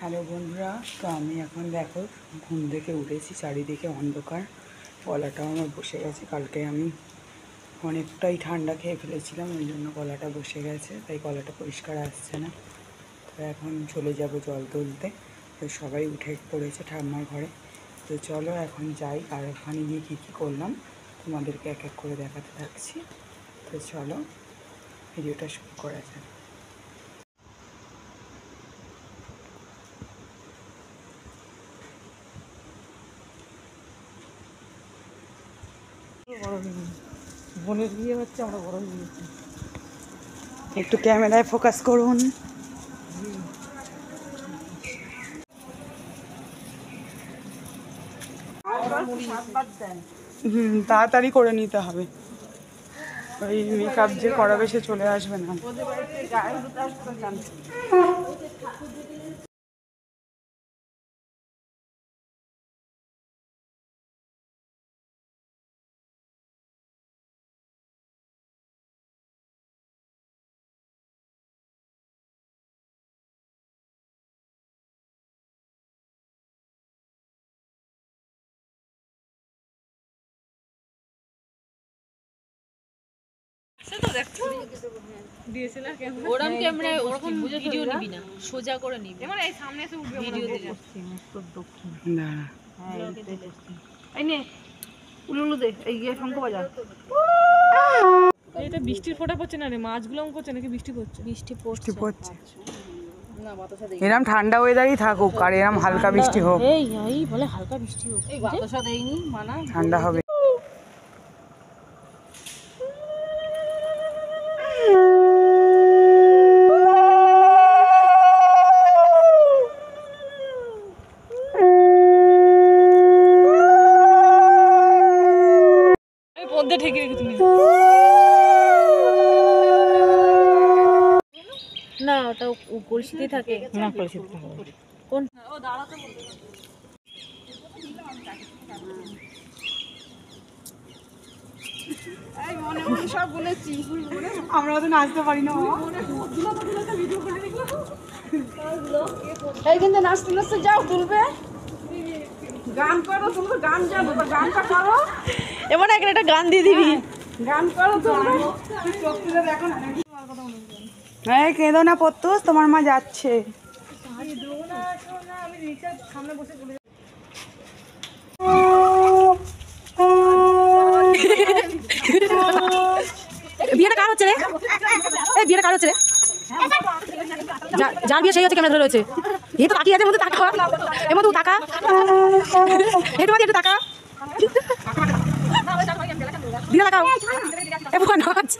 Hello বন্ধুরা, তো আমি এখন দেখো ঘুম থেকে উঠেছি, চারিদিকে অন্ধকার, গলাটাও আমার বসে গেছে। কালকে আমি অনেকটাই ঠান্ডা খেয়ে ফেলেছিলাম, ওই জন্য গলাটা বসে গেছে, তাই গলাটা পরিষ্কার আসছে না। তো এখন চলে যাব জল তুলতে। তো সবাই উঠে পড়েছে ঠাম্মার ঘরে। তো চলো এখন যাই, আর ওখানে গিয়ে কী কী করলাম তোমাদেরকে এক এক করে দেখাতে থাকছি। তো চলো ভিডিওটা শুরু করা যাক। বোনের বিয়ে হচ্ছে, আমরা বড় হয়ে গেছি। একটু ক্যামেরায় ফোকাস করুন। তাড়াতাড়ি করে নিতে হবে, ওই মেকআপ যে করাবে সে চলে আসবে না। ওরকম ক্যামেরায় ওরকম ভিডিও নিবি না, সোজা করে নিবি। মানে এই সামনে এসে উঠবে ভিডিও দিলে। উত্তর দক্ষিণ। দাঁড়া, হ্যাঁ, এই নে উলুলু দে, এই গিয়ে শঙ্খ বাজা। এটা বৃষ্টির ফোঁটা পড়ছে না রে, মাছগুলো করছে নাকি বৃষ্টি পড়ছে? বৃষ্টি বৃষ্টি পড়ছে। না বাতাসা দেই। এরম ঠান্ডা ওয়েদারই থাকুক, আর এরম হালকা বৃষ্টি হোক। এই বলে হালকা বৃষ্টি হোক, এই বাতাসা দেইনি মানা। ঠান্ডা হবে। পদ্মে ঠেকে রেখে তুমি না, ওটা কলসিতেই থাকে না, কলসিতে থাকে। কোন ও দাঁড়াতে বলতে এই মনে মনে সব বলেছি, আমরা তো নাচতে পারি না। এই কিন্তু নাচতে নাচতে যাও, তুলবে গান করো, তুমি গান জানো, গানটা করো। এমন একটা গান দিয়ে দিবি, গান করো, তুলবে। হ্যাঁ, কেঁদো না পত্তুস, তোমার মা যাচ্ছে। বিয়েটা কার হচ্ছে রে? এই বিয়েটা কার হচ্ছে রে? যার বিয়ে সেই হচ্ছে, ক্যামেরা ধরে রয়েছে। এই তো তাকিয়ে আছে, মধ্যে তাকা, এর মধ্যে তাকা, একটু একটু তাকা, দিদা তাকাও, এ নাচ।